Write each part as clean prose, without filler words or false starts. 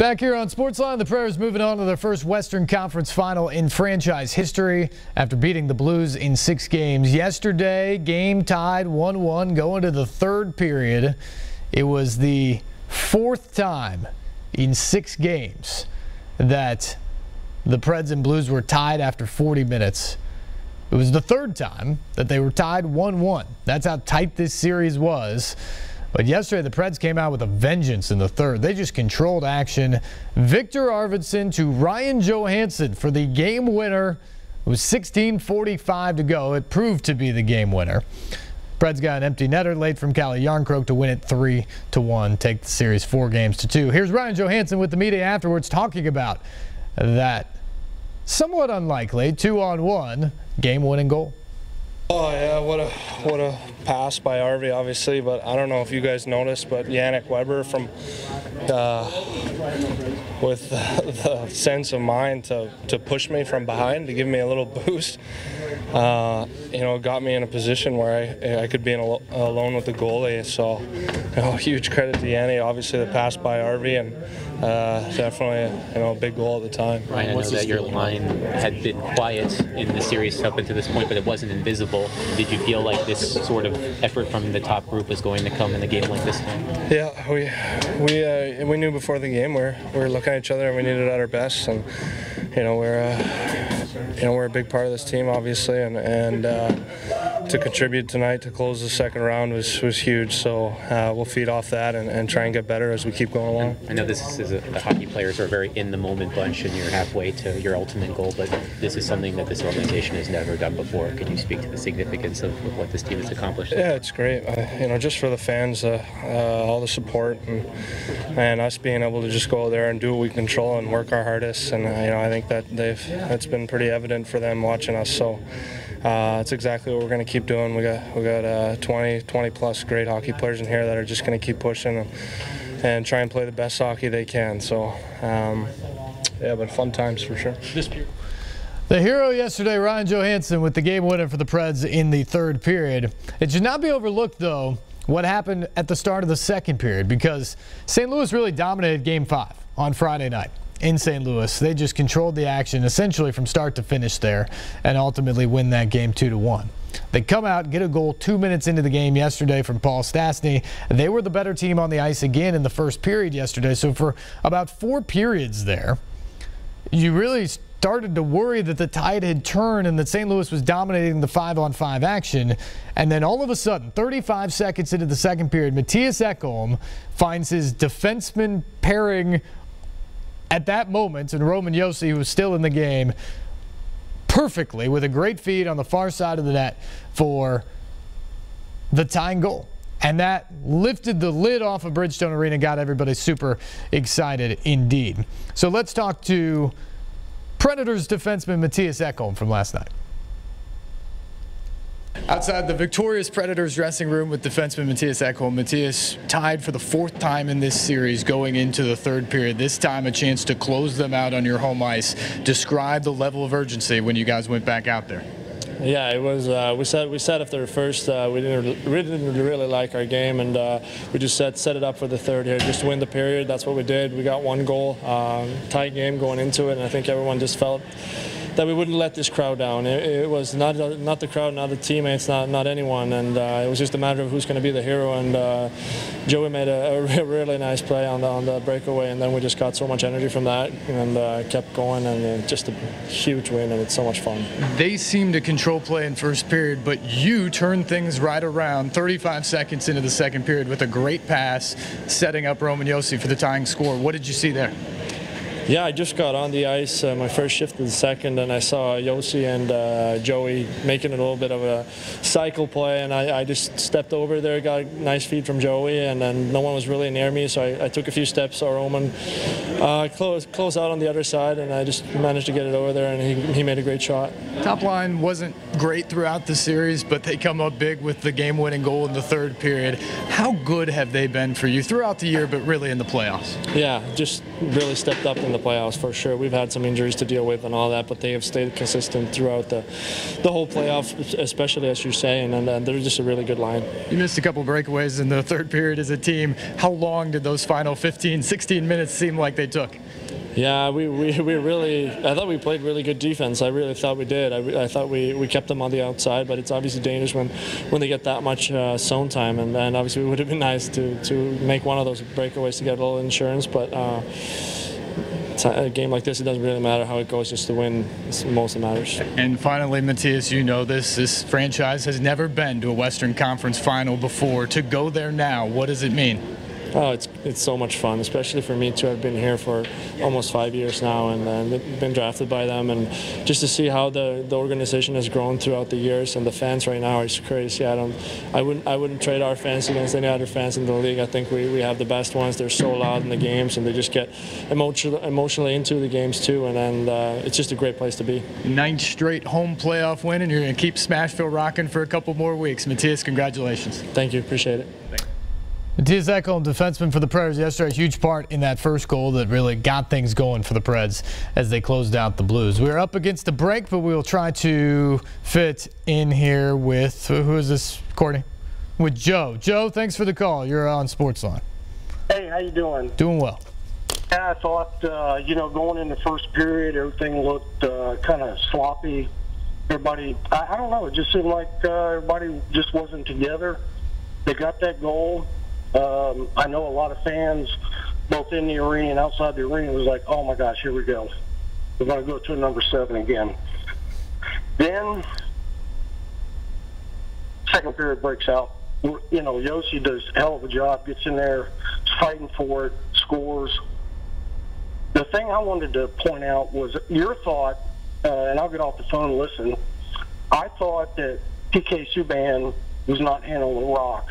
Back here on SportsLine, the Predators moving on to their first Western Conference final in franchise history after beating the Blues in 6 games. Yesterday, game tied 1-1 going to the third period. It was the 4th time in 6 games that the Preds and Blues were tied after 40 minutes. It was the 3rd time that they were tied 1-1. That's how tight this series was. But yesterday, the Preds came out with a vengeance in the 3rd. They just controlled action. Victor Arvidsson to Ryan Johansson for the game winner. It was 16:45 to go. It proved to be the game winner. Preds got an empty netter late from Calle Jarnkrok to win it 3-1, take the series 4-2. Here's Ryan Johansson with the media afterwards talking about that somewhat unlikely 2-on-1 game-winning goal. Oh yeah, what a pass by Arvi, obviously, but I don't know if you guys noticed, but Yannick Weber from with the sense of mind to push me from behind to give me a little boost, got me in a position where I could be alone with the goalie. So, huge credit to Yanni. Obviously, the pass by Arvi and definitely a big goal at the time. Ryan, I know that your line had been quiet in the series up until this point, but it wasn't invisible. Did you feel like this sort of effort from the top group was going to come in a game like this time? Yeah, we knew before the game we were looking at each other and we needed it at our best, and we're a big part of this team, obviously, and to contribute tonight to close the second round was huge. So we'll feed off that and try and get better as we keep going along. I know this is the hockey players are a very in-the-moment bunch, and you're halfway to your ultimate goal, but this is something that this organization has never done before. Could you speak to the significance of what this team has accomplished? Yeah, it's great. Just for the fans, all the support, and us being able to just go there and do what we control and work our hardest. And I think that that's been pretty evident for them watching us. So it's exactly what we're going to keep doing. We got 20 plus great hockey players in here that are just going to keep pushing and try and play the best hockey they can. So yeah, but fun times for sure. The hero yesterday, Ryan Johansson, with the game winner for the Preds in the 3rd period. It should not be overlooked, though, what happened at the start of the 2nd period, because St. Louis really dominated Game 5 on Friday night in St. Louis. They just controlled the action essentially from start to finish there and ultimately win that game 2-1. They come out, get a goal 2 minutes into the game yesterday from Paul Stastny. They were the better team on the ice again in the 1st period yesterday. So for about 4 periods there, you really started to worry that the tide had turned and that St. Louis was dominating the 5-on-5 action. And then all of a sudden, 35 seconds into the 2nd period, Mattias Ekholm finds his defenseman pairing at that moment, and Roman Josi, who was still in the game, perfectly with a great feed on the far side of the net for the tying goal. And that lifted the lid off of Bridgestone Arena, got everybody super excited indeed. So let's talk to Predators defenseman Mattias Ekholm from last night. Outside the victorious Predators dressing room with defenseman Mattias Ekholm. Mattias tied for the 4th time in this series going into the 3rd period. This time a chance to close them out on your home ice. Describe the level of urgency when you guys went back out there. Yeah, it was. We said after the first, we didn't really like our game, and we just set it up for the 3rd here, just to win the period. That's what we did. We got 1 goal, tight game going into it, and I think everyone just felt that we wouldn't let this crowd down. It was not the crowd, not the teammates, not anyone, and it was just a matter of who's going to be the hero. And Joey made a really nice play on the breakaway, and then we just got so much energy from that and kept going, and just a huge win, and it's so much fun. They seemed to control play in 1st period, but you turned things right around 35 seconds into the 2nd period with a great pass, setting up Roman Josi for the tying score. What did you see there? Yeah, I just got on the ice, my first shift of the 2nd, and I saw Josi and Joey making a little bit of a cycle play, and I just stepped over there, got a nice feed from Joey, and then no one was really near me, so I took a few steps, saw Roman close out on the other side, and I just managed to get it over there, and he made a great shot. Top line wasn't great throughout the series, but they come up big with the game-winning goal in the 3rd period. How good have they been for you throughout the year, but really in the playoffs? Yeah, just really stepped up in in the playoffs for sure. We've had some injuries to deal with and all that, but they have stayed consistent throughout the whole playoffs, especially as you're saying, and they're just a really good line. You missed a couple breakaways in the third period as a team. How long did those final 15, 16 minutes seem like they took? Yeah, we really, I thought we played really good defense. I really thought we did. I thought we kept them on the outside, but it's obviously dangerous when they get that much zone time, and obviously it would have been nice to make one of those breakaways to get a little insurance, but a game like this, it doesn't really matter how it goes, just to win is most that matters. And finally, Matthias, you know this franchise has never been to a Western Conference final before. To go there now, what does it mean? Oh, it's so much fun, especially for me too. I've been here for almost 5 years now, and been drafted by them, and just to see how the organization has grown throughout the years, and the fans right now is crazy. I wouldn't trade our fans against any other fans in the league. I think we have the best ones. They're so loud in the games, and they just get emotionally into the games too, and it's just a great place to be. 9th straight home playoff win, and you're going to keep Smashville rocking for a couple more weeks. Matthias, congratulations. Thank you, appreciate it. Matthias Ekholm, defenseman for the Predators yesterday, a huge part in that first goal that really got things going for the Preds as they closed out the Blues. We're up against the break, but we'll try to fit in here with, who is this, Courtney? With Joe. Joe, thanks for the call. You're on SportsLine. Hey, how you doing? Doing well. Yeah, I thought, going in the first period, everything looked kind of sloppy. Everybody, I don't know, it just seemed like everybody just wasn't together. They got that goal. I know a lot of fans, both in the arena and outside the arena, was like, oh my gosh, here we go. We're going to go to number 7 again. Then, second period breaks out. Yossi does a hell of a job, gets in there, fighting for it, scores. The thing I wanted to point out was your thought, and I'll get off the phone and listen, I thought that PK Subban was not handling the rock.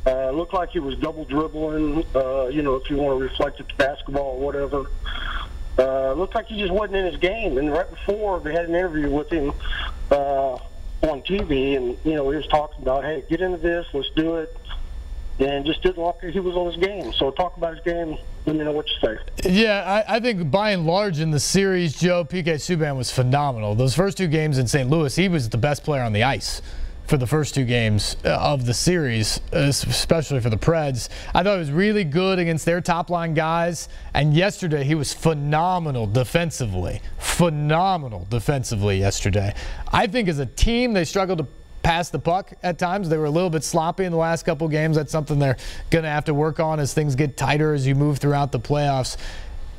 Looked like he was double dribbling, if you want to reflect it to basketball or whatever. Looked like he just wasn't in his game. And right before, they had an interview with him on TV, and, he was talking about, hey, get into this, let's do it. And just didn't look like he was on his game. So talk about his game, let me know what you say. Yeah, I think by and large in the series, Joe, PK Subban was phenomenal. Those first 2 games in St. Louis, he was the best player on the ice for the first 2 games of the series, especially for the Preds. I thought he was really good against their top-line guys, and yesterday he was phenomenal defensively. Phenomenal defensively yesterday. I think as a team, they struggled to pass the puck at times. They were a little bit sloppy in the last couple games. That's something they're going to have to work on as things get tighter as you move throughout the playoffs.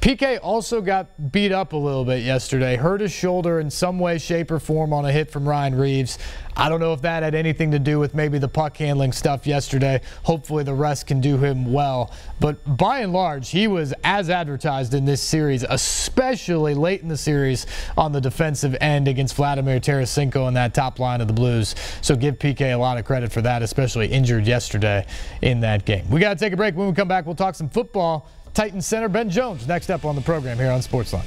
PK also got beat up a little bit yesterday, hurt his shoulder in some way, shape, or form on a hit from Ryan Reeves. I don't know if that had anything to do with maybe the puck handling stuff yesterday. Hopefully the rest can do him well. But by and large, he was as advertised in this series, especially late in the series on the defensive end against Vladimir Tarasenko and that top line of the Blues. So give PK a lot of credit for that, especially injured yesterday in that game. We got to take a break. When we come back, we'll talk some football. Titans center Ben Jones next up on the program here on SportsLine.